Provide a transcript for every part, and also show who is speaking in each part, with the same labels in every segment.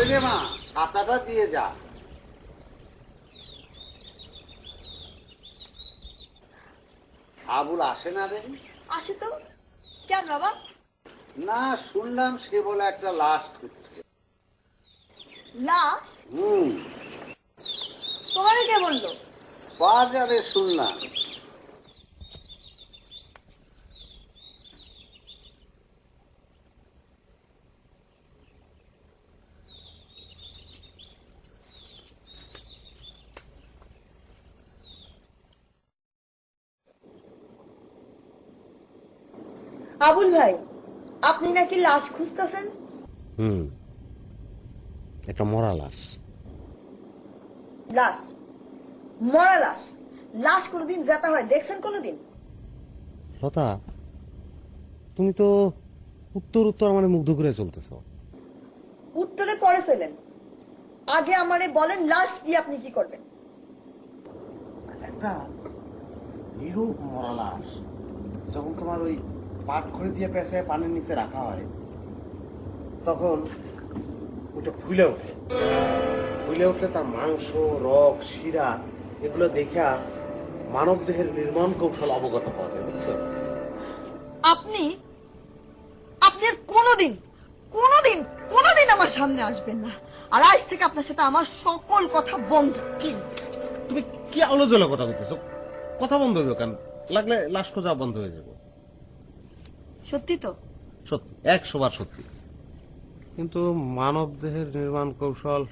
Speaker 1: রে মা, ছাতাটা দিয়ে যা। আবুল আসে না রে?
Speaker 2: আসে তো। কেন বাবা?
Speaker 1: না, শুনলাম সে বলে একটা লাশ খুঁজছে।
Speaker 2: লাশ? তোমারে কে বললো?
Speaker 1: বাজারে শুনলাম।
Speaker 2: আবুল ভাই, আপনি নাকি লাশ খুঁজতেছেন?
Speaker 3: একটা মরা লাশ।
Speaker 2: লাশ? মরা লাশ? লাশ কোনোদিন জেতা হয় দেখছেন কোনোদিন?
Speaker 3: লতা, তুমি তো উত্তর উত্তর মানে মুগ্ধ করে চলতেছ।
Speaker 2: উত্তরে পরে ছিলেন, আগে আমারে বলেন লাশ দিয়ে আপনি কি করবেন?
Speaker 1: একটা নিরূপ মরা লাশ যখন তোমার ওই পাট খড়ি দিয়ে পেঁচায় পানির নিচে রাখা হয়, তখন ওটা ফুলে ওঠে। ফুলে উঠলে তার মাংস, রগ, শিরা এগুলো দেখা মানব দেহের নির্মাণ কৌশল অবগত হওয়া যায়, বুঝছো?
Speaker 2: আপনি আপনি আর কোনোদিন কোনোদিন কোনোদিন আমার সামনে আসবেন না, আর আজ থেকে আপনার সাথে আমার সকল কথা বন্ধ।
Speaker 3: কি তুমি কি আলোচনা কথা বলতেছো? কথা বন্ধ হইব কেন? লাগলে লাশ খোঁজা বন্ধ হয়ে যাবে।
Speaker 2: সত্যি তো?
Speaker 3: সত্যি, 100 বার সত্যি। কিন্তু মানব দেহের নির্মাণ কৌশল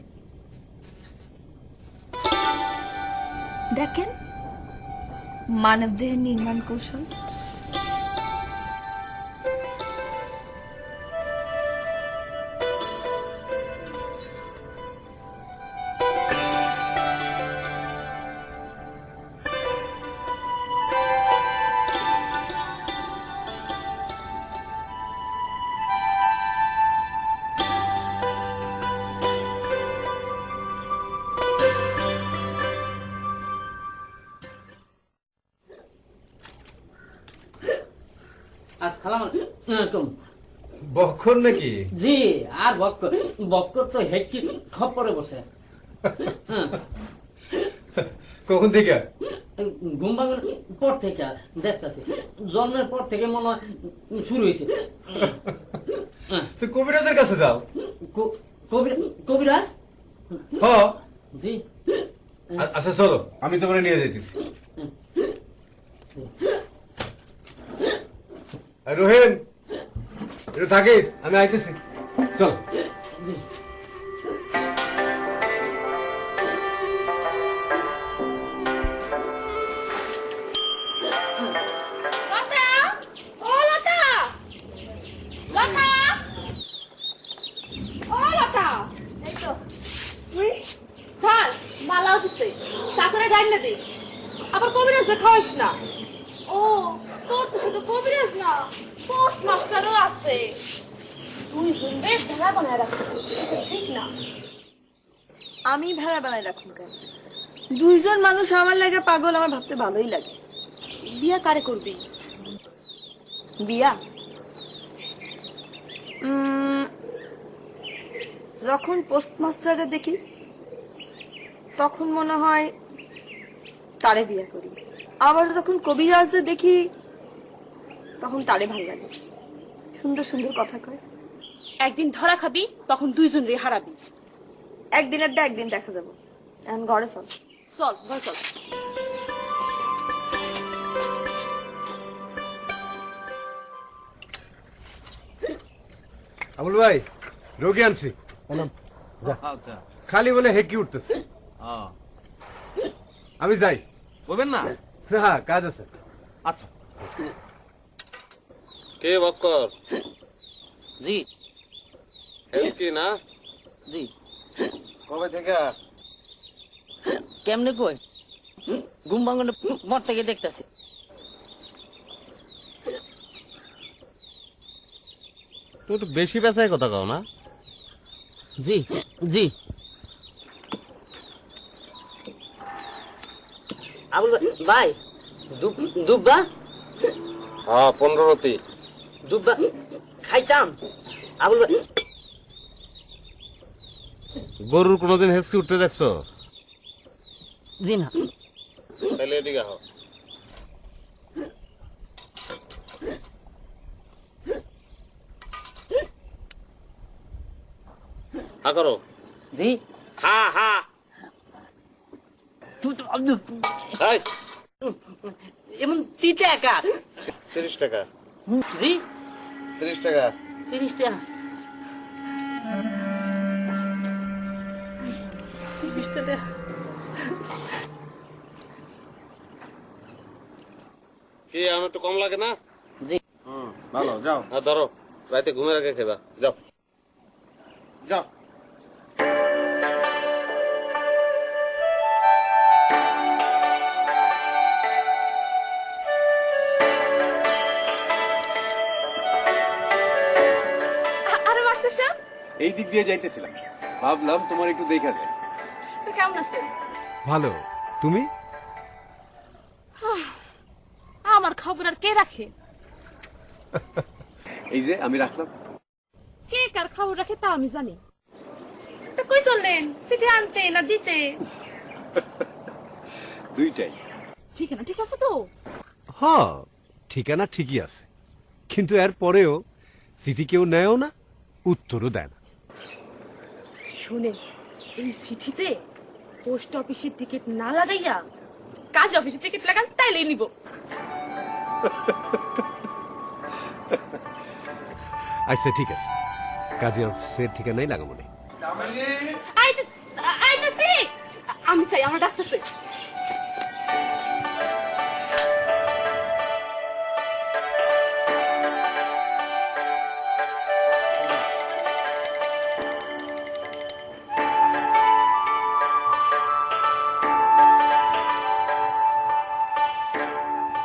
Speaker 2: দেখেন, মানব দেহের নির্মাণ কৌশল
Speaker 4: বক্ষর নাকি?
Speaker 5: জি, আর বক্কর বক্কর তো হেডকি খপ্পরে বসে।
Speaker 4: কখন থেকে?
Speaker 5: ঘুম ভাঙার পর থেকে দেখতেছি, জন্মের পর থেকে মনে হয় শুরু হয়েছে।
Speaker 4: তুই কবিরাজের কাছে যাও।
Speaker 5: কবিরাজ?
Speaker 4: হ।
Speaker 5: জি।
Speaker 4: আচ্ছা চলো, আমি তোমার নিয়ে যাইতেছি। রোহেন, একটু থাকিস, আমি আইতেছি। চল।
Speaker 6: আবার কবিরাজ খাওয়াইস না। ও, তোর তো শুধু কবিরাজ না, পোস্ট মাস্টারও আছে। তুই শুনবে ভেড়া বানায় রাখিস না।
Speaker 2: আমি ভেড়া বানায় রাখুন কেন? দুইজন মানুষ আমার লাগে পাগল, আমার ভাবতে ভালোই লাগে।
Speaker 6: বিয়া কারে করবি?
Speaker 2: বিয়া যখন পোস্টমাস্টারে দেখি তখন মনে হয় তারে বিয়া করি, আবার যখন কবিরাজদের দেখি তখন তারে ভালো লাগে, সুন্দর সুন্দর কথা কয়।
Speaker 6: একদিন ধরা খাবি, তখন দুইজন রে হারাবি।
Speaker 2: একদিনের একদিন দেখা যাবো, এখন ঘরে চল।
Speaker 6: চল ঘর চল।
Speaker 4: আবুল ভাই, রোগী আনছি। খালি বলে হেঁকি উঠতেছে। আমি যাই।
Speaker 3: বলবেন না?
Speaker 4: হ্যাঁ, কাজ আছে।
Speaker 3: আচ্ছা। কে বক্কর?
Speaker 5: জি।
Speaker 3: কি না?
Speaker 5: জি।
Speaker 1: কবে থেকে?
Speaker 5: কেমনে কই? ঘুম ভাঙানোর পর থেকে দেখতেছি।
Speaker 3: তুমি একটু বেশি পেঁচায় কথা কও না?
Speaker 5: জি জি। আবুল ভাই, দুব্বা?
Speaker 1: হ্যাঁ, 15
Speaker 5: দুব্বা খাইতাম। আবুল ভাই
Speaker 3: গরুর কোনোদিন হেসকি উঠতে দেখছো?
Speaker 5: জি না।
Speaker 3: তাহলে এদিকে আহ। হা করো।
Speaker 5: জি।
Speaker 3: হা হা। এই,
Speaker 5: এমন 3 টাকা।
Speaker 3: 30 টাকা।
Speaker 5: জি
Speaker 3: 30 টাকা।
Speaker 5: 30 টাকা। 30 টাকা।
Speaker 3: কি আমার একটু কম লাগে না?
Speaker 5: জি।
Speaker 1: ভালো, যাও
Speaker 3: হ্যাঁ ধরো, রাতে ঘুমের আগে খেবা, যাও।
Speaker 1: যাও।
Speaker 6: আরে মাস্টার সাহেব,
Speaker 4: এই দিক দিয়ে যাইতেছিলাম, ভাবলাম তোমার একটু দেখা যায়।
Speaker 6: তো কেমন আছেন?
Speaker 4: ভালো, তুমি?
Speaker 6: আমার খবর আর কে রাখে?
Speaker 4: এই যে আমি রাখলাম।
Speaker 6: কে কার খবর রাখে তা আমি জানি। তো কই চললেন? চিঠি আনতে না দিতে?
Speaker 4: দুইটাই।
Speaker 6: ঠিকানা ঠিক আছে তো?
Speaker 4: হ্যাঁ, ঠিকানা ঠিকই আছে, কিন্তু এর পরেও চিঠি কেউ নেয়ও না, উত্তরও দেয় না।
Speaker 6: শুনেন, এই চিঠিতে পোস্ট অফিসের টিকিট না লাগাইয়া কাজ অফিসের টিকিট লাগান, তাইলেই নিব।
Speaker 4: আচ্ছা ঠিক আছে, কাজে অফিসের ঠিকানাই লাগাবো না।
Speaker 6: আইতাছি। আমি চাই, আমার ডাকতেছে।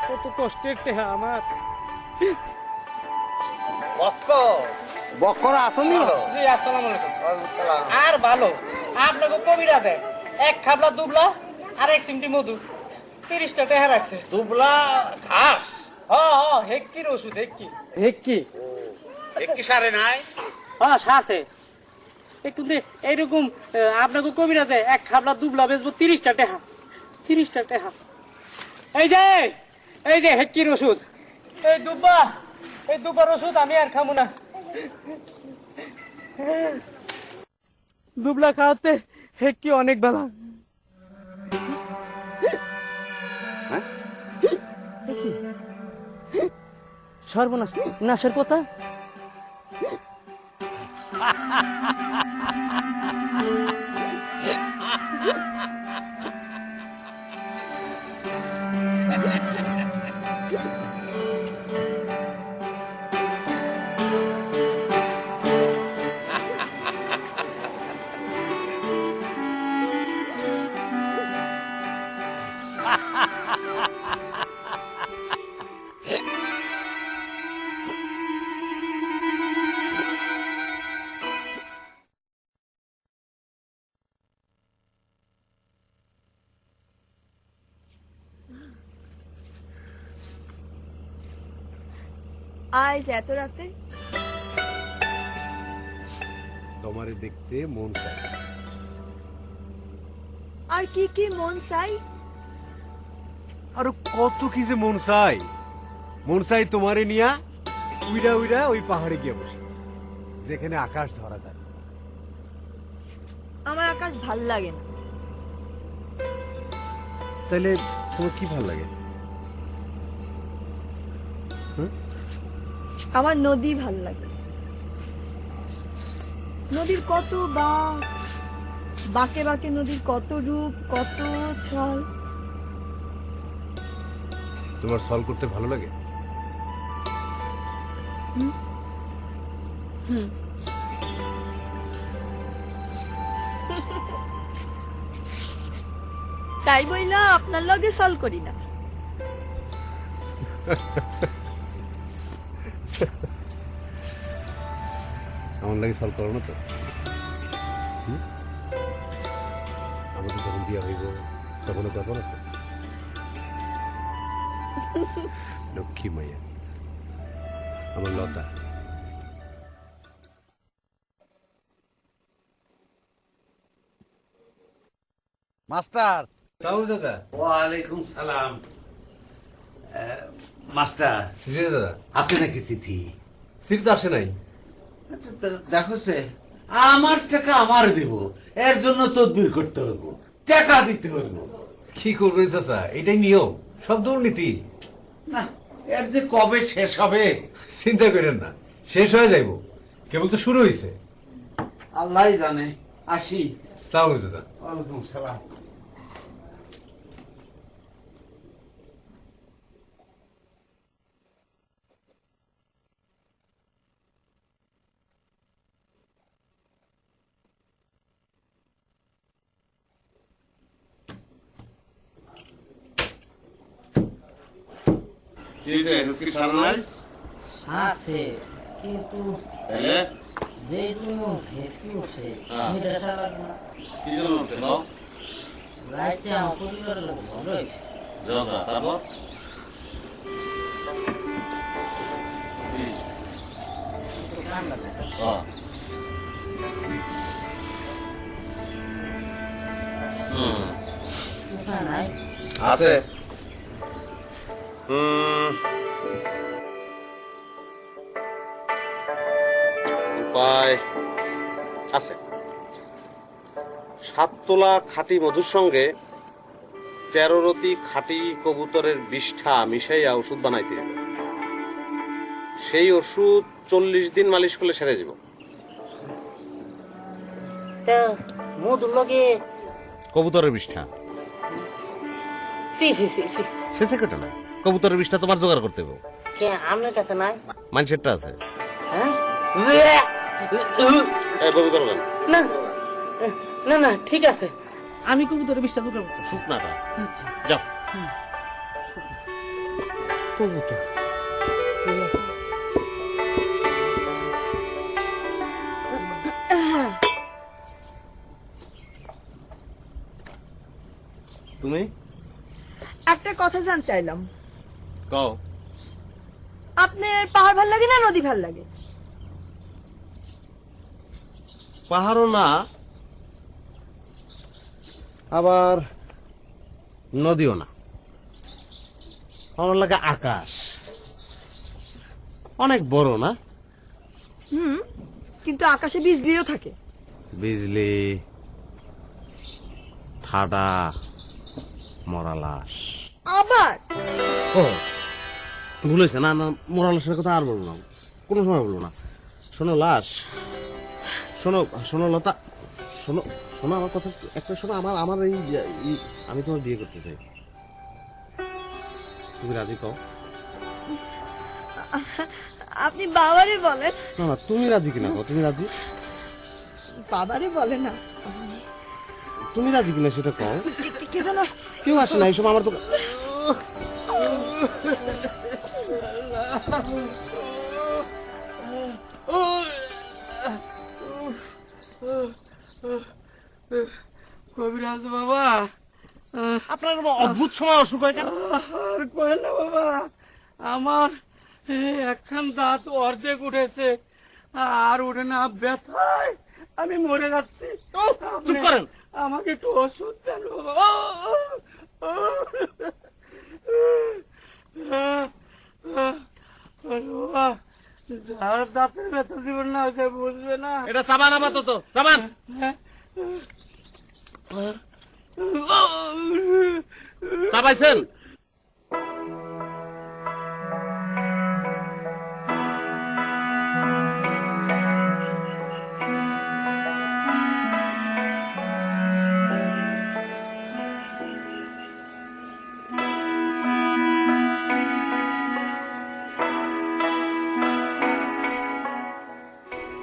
Speaker 5: কত কষ্টের টেহা আমার।
Speaker 1: বক্কর আসলি হলো।
Speaker 5: জি আসসালামু আলাইকুম। আর ভালো, আপনাকে কবিরা দেয় 1 খাবলা দুবলা আর 1 চিমটি মধু, 30 টাকা রাখছে।
Speaker 1: দুবলা ঘাস।
Speaker 5: হ্যাঁ হেক্কির ওষুধ, হেক্কি।
Speaker 1: একটি সারে নাই।
Speaker 5: হ্যাঁ সাথে একটু এইরকম আপনাকে কবিরা দেয় 1 খাবলা দুবলা বেচবো 30 টাকা। 30 টাকা। এই যে হেক্কির ওষুধ, এই দুব্বার ওষুধ আমি আর খাবো না। দুবলা খাওয়াতে হেক্কি অনেক বেলা। সর্বনাশ, নাশের কথা।
Speaker 2: আজ এত রাতে?
Speaker 4: তোমারে দেখতে মন চায়।
Speaker 2: আর কি কি মন চাই?
Speaker 4: আরো কত কি যে মন চাই। মন চাই তোমারে নিয়া উইরা উইরা ওই পাহাড়ে গিয়ে বসে, যেখানে আকাশ ধরা যায়।
Speaker 2: আমার আকাশ ভাল লাগে না।
Speaker 4: তাইলে তোমার কি ভাল লাগে?
Speaker 2: আমার নদী ভাল লাগে। নদীর কত বাঁকে বাঁকে নদীর কত রূপ, কত ছল।
Speaker 4: তোমার সল করতে ভালো লাগে?
Speaker 2: তাই বইলা আপনার লগে সল করি না।
Speaker 4: আমার লাগে সল করো না তো? আমাদের যখন বিয়ে হইব তখন ব্যাপার আছে। লক্ষ্মী মাইয়া আমার লতা।
Speaker 1: মাস্টার।
Speaker 4: তাও দাদা।
Speaker 7: ওয়ালাইকুম সালাম। মাস্টার
Speaker 4: জি দাদা।
Speaker 7: আছে নাকি চিঠি?
Speaker 4: সিট তো আসে নাই।
Speaker 7: আচ্ছা, দেখো সে আমার টাকা আমার দেব, এর জন্য তদবির করতে হইব, টাকা দিতে হইব।
Speaker 4: কি করবেন চাচা, এটাই নিয়ম, সব দুর্নীতি।
Speaker 7: না, এর যে কবে শেষ হবে
Speaker 4: চিন্তা করেন না, শেষ হয়ে যাইব, কেবল তো শুরু হয়েছে।
Speaker 7: আল্লাহ জানে। আসি।
Speaker 4: আসসালামু আলাইকুম দাদা।
Speaker 7: ওয়ালাইকুম সালাম।
Speaker 5: আছে কিন্তু যে তুমি ভেসকি উঠছে সেটা সারা
Speaker 3: কি জন্য হচ্ছে না
Speaker 5: রাইতে আমার পরিবারের লোক ভালো হয়েছে।
Speaker 3: তারপর
Speaker 5: নাই
Speaker 3: আছে উপায় আছে। 7 তোলা খাঁটি মধুর সঙ্গে 13 রতি খাঁটি কবুতরের বিষ্ঠা মিশাইয়া ওষুধ বানাইতে হবে। সেই ওষুধ 40 দিন মালিশ করলে সেরে যাব।
Speaker 5: মধুর লগে
Speaker 3: কবুতরের বিষ্ঠা
Speaker 5: সি সি সি সি
Speaker 3: সেচে কেটে না, কবুতরের বিষ্ঠা তোমার জোগাড় করতে হবে।
Speaker 5: কে আপনার কাছে নাই?
Speaker 3: মানুষেরটা আছে।
Speaker 5: হ্যাঁ
Speaker 3: এই বমি করো কেন?
Speaker 5: না না না ঠিক আছে, আমি কবুতরের বিষটা দোকান করতে।
Speaker 3: শুকনাটা
Speaker 5: আচ্ছা
Speaker 3: যাও।
Speaker 5: কবুতর ঠিক আছে।
Speaker 3: তুমি
Speaker 2: একটা কথা জানতে চাইলাম,
Speaker 3: কও।
Speaker 2: আপনার পাহাড় ভাল লাগে না নদী ভাল লাগে?
Speaker 3: পাহাড়ও না, আবার নদীও না, আমার লাগে আকাশ। অনেক বড় না?
Speaker 2: কিন্তু আকাশে বিজলিও থাকে।
Speaker 3: বিজলি, ঠাডা, মরা লাশ।
Speaker 2: আবার
Speaker 3: ও ভুলেছে না, না মরা লাশের কথা আর বলবো না, কোনো সময় বলবো না। শোনো লাশ, শোনো শোনো লতা, শোনো শোনো আমার কথা একটা শোনো। আমার আমার আমি তোমার বিয়ে করতে চাই, তুমি রাজি কও?
Speaker 2: আপনি বাবারে বলেন।
Speaker 3: না না তুমি রাজি কিনা কও, তুমি রাজি?
Speaker 2: বাবারে বলে না,
Speaker 3: তুমি রাজি কিনা সেটা কও।
Speaker 2: কে যেন আসছে।
Speaker 3: কেউ আসে না এই সময় আমার তো।
Speaker 5: কবিরাজ বাবা,
Speaker 3: আপনার অদ্ভুত সময় অসুখ হয় কেন?
Speaker 5: আর কয় না বাবা, আমার একখান দাঁত অর্ধেক উঠেছে, আর উঠে না, ব্যথায় আমি মরে যাচ্ছি।
Speaker 3: চুপ করেন।
Speaker 5: আমাকে একটু ওষুধ দেন বাবা। বাবা, যার দাঁতের ব্যথা জীবন না হয়েছে বুঝবে না।
Speaker 3: এটা চাবান আপাতত, চাবান। চাবাইছেন?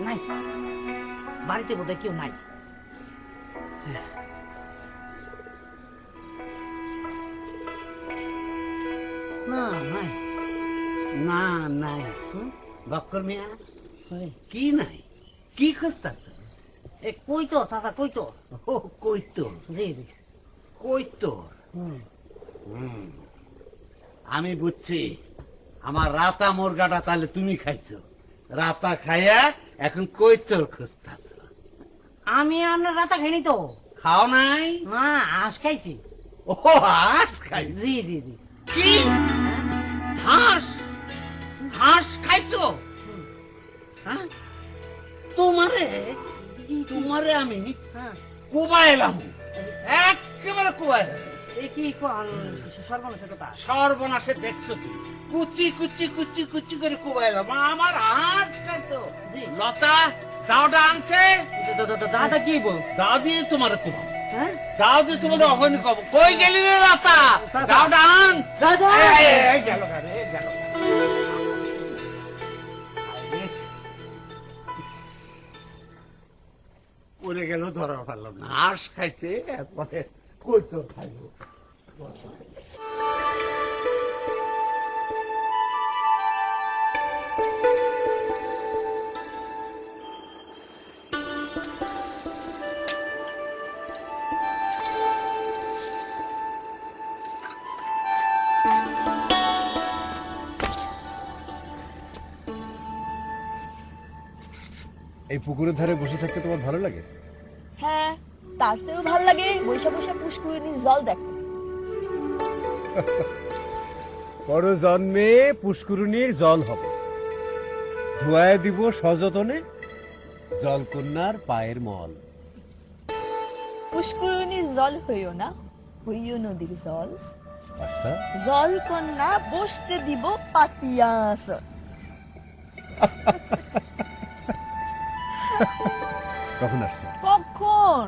Speaker 5: নাই, বাড়িতে বোধহয় কেউ নাই। না নাই,
Speaker 7: না নাই। বক্কর মিয়া, কি নাই? কি খুঁজতাছ?
Speaker 5: এ কই তো চাচা, কই তো?
Speaker 7: ও কৈতর।
Speaker 5: জি জি।
Speaker 7: কৈতর। আমি বুঝছি, আমার রাতা মুরগাটা তাহলে তুমি খাইছো। রাতা খাইয়া এখন কৈতর খুঁজতাছ।
Speaker 5: আমি আপনার রাতা খাইনি তো।
Speaker 7: খাও নাই?
Speaker 5: না আজ খাইছি।
Speaker 7: ও হাঁস খাই।
Speaker 5: জি জি জি।
Speaker 7: কি হাঁস? হাঁস খাইছো? হ্যাঁ? তোমারে তোমারে আমি
Speaker 5: হ্যাঁ
Speaker 7: কোবাইলাম, একেবারে কোবাইলাম।
Speaker 5: এই কি সর্বনাশের কথা।
Speaker 7: সর্বনাশে দেখছো কি, কুচি কুচি কুচি কুচি করে কোবাইলাম, আমার হাঁস খাইতো।
Speaker 5: জি।
Speaker 7: লতা দাওটা আনছে,
Speaker 5: দাদা কি বল?
Speaker 7: দাও দিয়ে তোমার কোবাম,
Speaker 5: হ্যাঁ
Speaker 7: দাও দিয়ে তোমার অখনি কব। কই গেলি রে লতা?
Speaker 5: দাদা।
Speaker 7: দাওটা আন।
Speaker 5: দাদা
Speaker 7: এই গেল গাড়ি, এই গেল। পড়ে গেল, ধরা পারলাম না। হাঁস খাইছে, এরপরে কই তো খাইব।
Speaker 4: এই পুকুরের ধারে বসে থাকতে তোমার ভালো লাগে?
Speaker 2: হ্যাঁ, তার চেয়েও ভাল লাগে বৈশা বৈশা পুষ্করিণীর জল দেখো।
Speaker 4: পর জন্মে পুষ্করিণীর জল হবে, ধোয়ায় দিব সযতনে জলকন্যার পায়ের মল।
Speaker 2: পুষ্করিণীর জল হইও না, হইও নদীর জল।
Speaker 4: আচ্ছা,
Speaker 2: জল কন্যা বসতে দিব পাতিয়া আসর।
Speaker 4: কখন আসছে?
Speaker 2: কখন?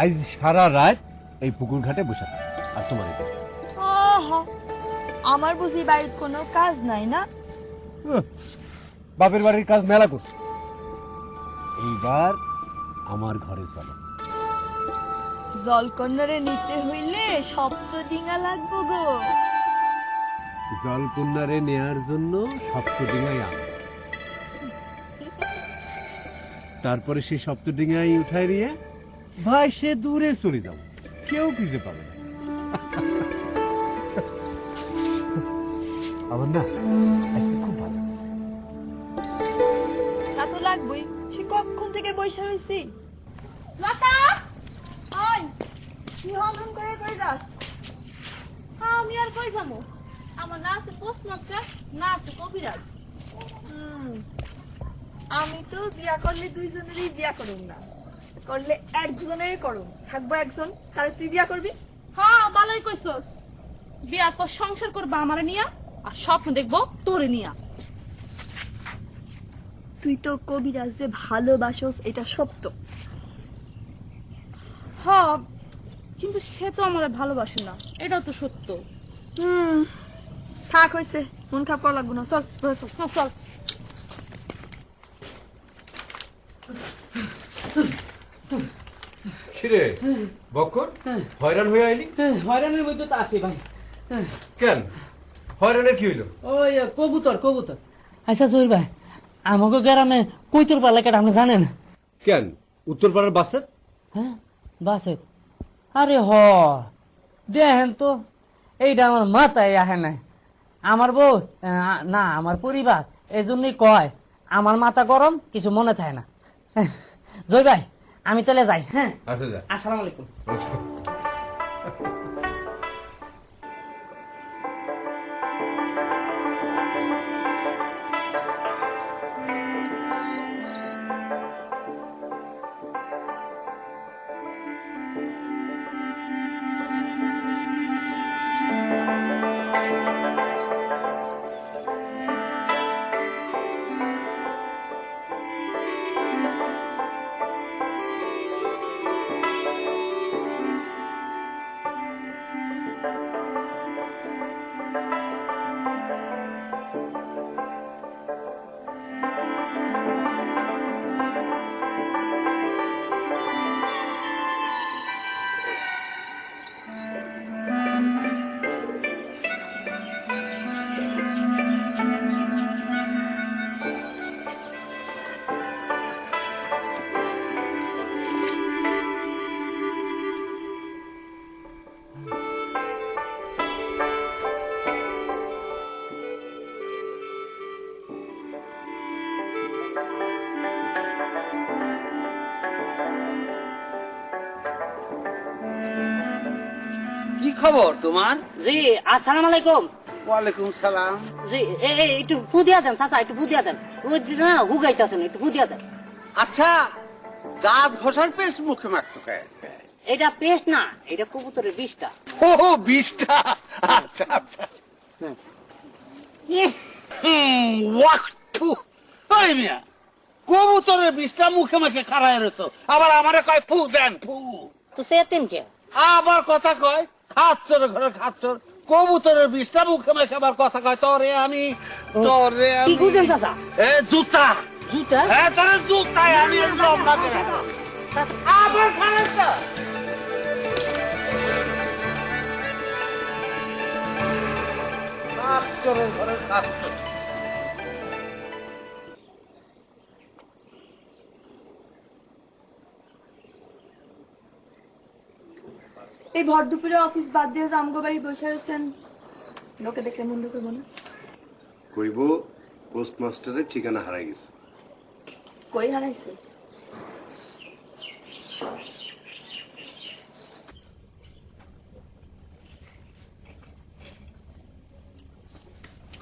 Speaker 4: আজ সারা রাত এই পুকুর ঘাটে বসে থাক। আর তোমার এখানে
Speaker 2: আহা, আমার বুঝি বাড়ির কোনো কাজ নাই না?
Speaker 4: বাপের বাড়ির কাজ মেলা করছে, এইবার আমার ঘরে চলো।
Speaker 2: জলকন্যারে নিতে হইলে সপ্ত ডিঙা লাগবো গো।
Speaker 4: জলকন্যারে নেয়ার জন্য সপ্তডিঙায় আনো, তারপরে সেই সপ্তডিঙায় উঠায় নিয়ে ভাই সে দূরে চলে যাও, কেউ খুঁজে পাবে না। আমার না আজকে খুব ভালো লাগছে।
Speaker 2: তা তো লাগবই, সে কখন থেকে বৈশা রইছি।
Speaker 6: লতা,
Speaker 2: ওই কি হনহন করে কই যাস?
Speaker 6: আমি আর কই যাবো? আমার না আছে পোস্টমাস্টার, না আছে কবিরাজ।
Speaker 2: আমি তো বিয়া করলে দুইজনেরই বিয়া করুম না, করলে একজনেরই করুম। থাকবো একজন, তাহলে তুই বিয়া করবি।
Speaker 6: হ্যাঁ ভালোই কইছস, বিয়ার পর সংসার করবা আমারে নিয়া, আর স্বপ্ন দেখবো তোরে নিয়া।
Speaker 2: তুই তো কবিরাজ যে ভালোবাসস, এটা সত্য।
Speaker 6: হ্যাঁ, কিন্তু সে তো আমারে ভালোবাসে না, এটাও তো সত্য।
Speaker 2: থাক হইছে, মন খারাপ করা লাগবো না, চল ঘরে চল।
Speaker 6: হ্যাঁ চল।
Speaker 4: কিরে বক্কর, হয়রান হয়ে আইলি
Speaker 5: হয়রানির মধ্যে তো আছে ভাই।
Speaker 4: কেন? হয়রানের কি হইলো?
Speaker 5: ওই কবুতর কবুতর। আচ্ছা জহির ভাই, আমাকে গ্রামে কৈতর পালা কেটে আপনি জানেন?
Speaker 4: কেন উত্তরপাড়ার বাসে?
Speaker 5: হ্যাঁ বাসে। আরে হ দেখেন তো, এইটা আমার মাথায় আহে না। আমার বউ না আমার পরিবার এই জন্যই কয় আমার মাথা গরম, কিছু মনে থাকে না। জয় ভাই আমি তাহলে যাই। হ্যাঁ
Speaker 4: আচ্ছা যা।
Speaker 5: আসসালামু আলাইকুম।
Speaker 7: খবর তোমার?
Speaker 5: জি আসসালামু আলাইকুম।
Speaker 7: ওয়ালাইকুম সালাম।
Speaker 5: জি একটু ফু দিয়া দেন চাচা, একটু ফু দিয়া দেন। ওই না হুগাইতেছেন, একটু ফু দিয়া দেন।
Speaker 7: আচ্ছা, দাঁত ঘষার পেস্ট মুখে মাখছো কে?
Speaker 5: এটা পেস্ট না, এটা কবুতরের বিষটা।
Speaker 7: ও, বিষটা। আচ্ছা আচ্ছা। ওয়াক্তু ওই মিয়া, কবুতরের বিষটা মুখে মুখে খাড়ায় রয়েছো, আবার আমারে কয় ফু দেন ফু।
Speaker 5: তো সে তিনটে
Speaker 7: আবার কথা কয় খাচ্চর ঘরে খাচ্চর, কবুতরের বিষটা মুখে মুখে আবার কথা কয় তোরে আমি
Speaker 5: কি বুঝেন চাচা?
Speaker 7: এ জুতা
Speaker 5: জুতা?
Speaker 7: হ্যাঁ, তোর জুতায় আমি লম্বা করে আবার খারাপ। খাচ্চরের ঘরে খাচ্চর।
Speaker 2: এই ভর দুপুরে অফিস বাদ দিয়ে আমগো বাড়ি বসে রয়েছেন, লোকে দেখলে মন্দ করবো না?
Speaker 4: কইব পোস্টমাস্টারের ঠিকানা হারাই গেছে।
Speaker 2: কই হারাইছে?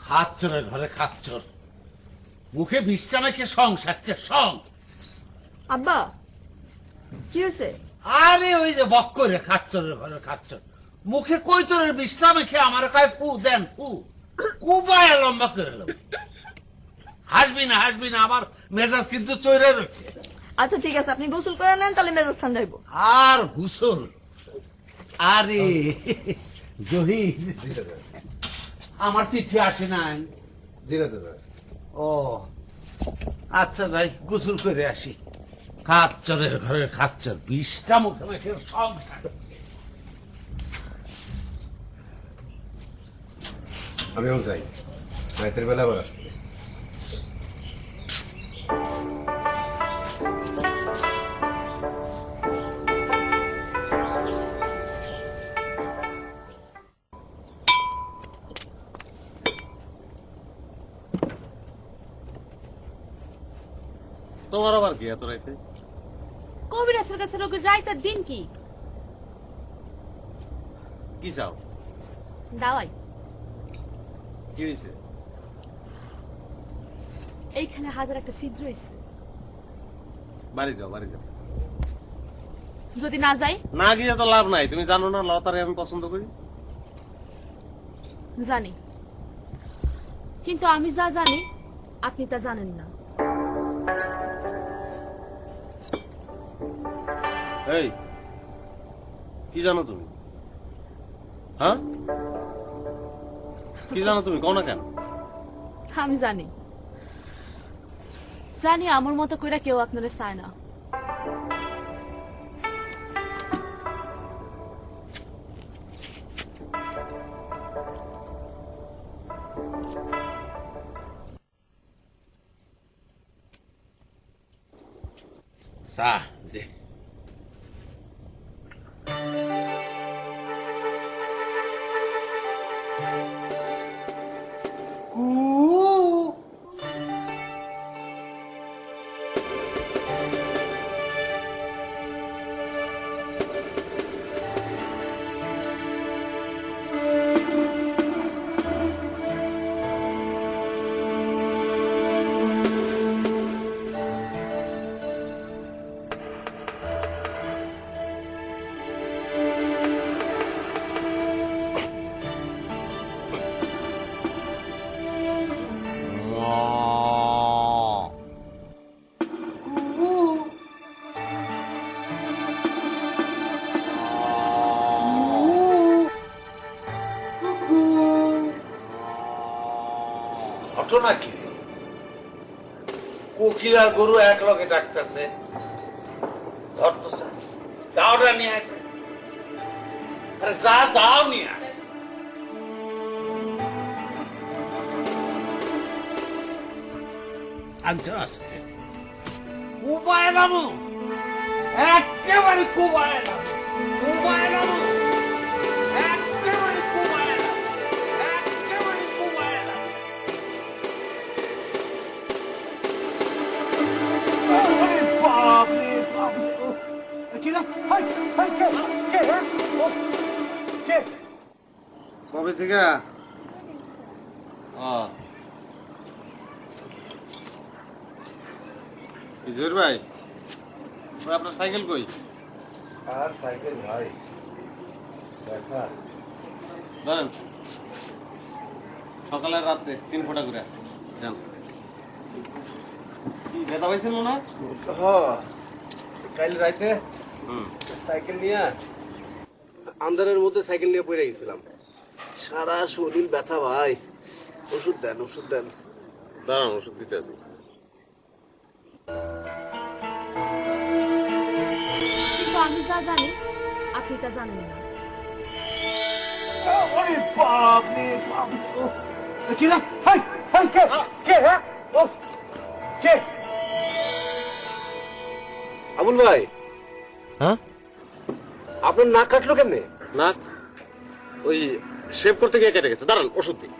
Speaker 7: খাচ্চরের ঘরে খাচ্চর, মুখে বিষটা মেখে সংসারছে সং।
Speaker 2: আব্বা কি হয়েছে?
Speaker 7: আরে ওই যে বক করে খাচ্চরের ঘরে খাচ্চর, মুখে কৈতরের বিষটা মেখে আমার কয় ফু দেন ফু, কুবায় লম্বা করে এলো। হাসবি না হাসবি না, আমার মেজাজ কিন্তু চৈরে রয়েছে।
Speaker 2: আচ্ছা ঠিক আছে, আপনি গোসল করে নেন, তাহলে মেজাজ ঠান্ডা হইব।
Speaker 7: আর গুসল? আরে জহির, আমার চিঠি আসে নাই। ও আচ্ছা, যাই গোসল করে আসি। খাচ্চরের ঘরের খাচ্চর, বিষটা মুখে মুখে সংসার।
Speaker 4: আমিও যাই, রাতের বেলা আবার আসবো।
Speaker 3: তোমার আবার কি এত রাইতে?
Speaker 6: কবিরাজের কাছে রোগীর রাইতের দিন কি?
Speaker 3: কি চাও?
Speaker 6: দাওয়াই।
Speaker 3: কি হয়েছে?
Speaker 6: এইখানে হাজার একটা ছিদ্র হয়েছে,
Speaker 3: বাড়ি যাও বাড়ি যাও।
Speaker 6: যদি না যাই?
Speaker 3: না গিয়ে তো লাভ নাই, তুমি জানো না লতারে আমি পছন্দ করি।
Speaker 6: জানি, কিন্তু আমি যা জানি আপনি তা জানেন না।
Speaker 3: এই কি জানো তুমি? হ্যাঁ, কি জানো তুমি? কও না কেন?
Speaker 6: আমি জানি, জানি আমার মতো কইরা কেউ আপনারা চায় না।
Speaker 7: চা দে। ঘটনা কি? কোকিল আর গরু এক লগে ডাকতেছে, ধরতো স্যার, দাওটা নিয়ে আসে। আরে যা, দাও নিয়ে আয়। আচ্ছা, কুবায় নামো, একেবারে কুবায় নামো, কুবায় নামো, একেবারে কুবায় নামো, একেবারে কুবায় নামো।
Speaker 3: কবে থেকে? জহির ভাই, ওই আপনার সাইকেল কই?
Speaker 1: আর সাইকেল ভাই দেখা
Speaker 3: ধরেন, সকালে রাত্রে 3 ফোঁটা করে যান। কি ব্যথা পাইছেন মনে হয়?
Speaker 1: হ কাল রাইতে সাইকেল নিয়ে আন্ধারের মধ্যে সাইকেল নিয়ে পড়ে গেছিলাম, সারা শরীর ব্যথা ভাই। ওষুধ দেন, ওষুধ দেন।
Speaker 3: দাঁড়ান, ওষুধ দিতে আছি।
Speaker 6: কিন্তু আমি যা জানি আপনি তা জানেন না।
Speaker 1: ওরে বাপ রে বাপ! কি রে? হাই হাই, কে কে? হ্যাঁ ও কে? আবুল ভাই,
Speaker 3: হ্যাঁ,
Speaker 1: আপনার নাক কাটলো কেমনে?
Speaker 3: না ওই শেভ করতে গিয়ে কেটে গেছে। দাঁড়ান, ওষুধ দিই।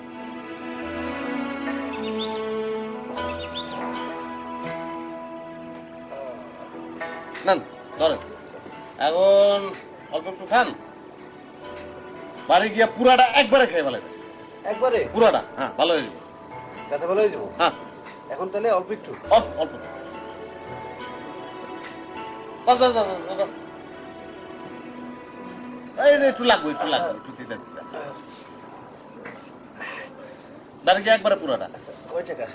Speaker 3: নেন, ধরেন। এখন অল্প একটু খান, বাড়ি গিয়া পুরাটা একবারে খেয়ে ফেলাইবেন।
Speaker 1: একবারে
Speaker 3: পুরাটা, হ্যাঁ, ভালো হয়ে যাবে।
Speaker 1: ব্যথা ভালো হয়ে যাবো?
Speaker 3: হ্যাঁ,
Speaker 1: এখন তাহলে অল্প একটু।
Speaker 3: অল্প অল্প। বাস, বাস, বাস, বাস, বাস। এই রে, একটু লাগবে, একটু লাগবে, একটু দিতে দিতে। বাড়ি গিয়ে একবারে পুরাটা।
Speaker 1: ওই টাকা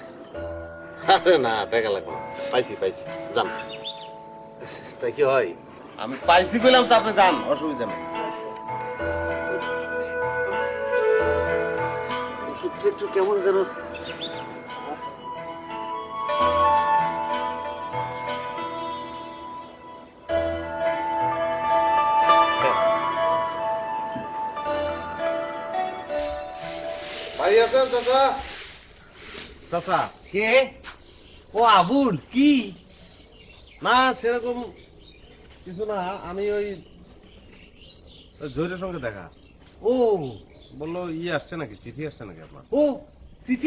Speaker 3: আরে না, টাকা লাগবে না। পাইছি পাইছি, যান।
Speaker 1: তাই কি হয়?
Speaker 3: আমি পাইছি কইলাম তো, আপনি যান, অসুবিধা নেই।
Speaker 1: ওষুধটা একটু কেমন যেন
Speaker 3: ভাই আছেন চাচা? চাচা
Speaker 7: কে? ও আবুল, কি?
Speaker 3: না, সেরকম কিছু না। আমি ওই জহিরের সঙ্গে দেখা।
Speaker 7: ও
Speaker 3: বললো আসছে নাকি, চিঠি আসছে নাকি আপনার?
Speaker 7: ও তিথি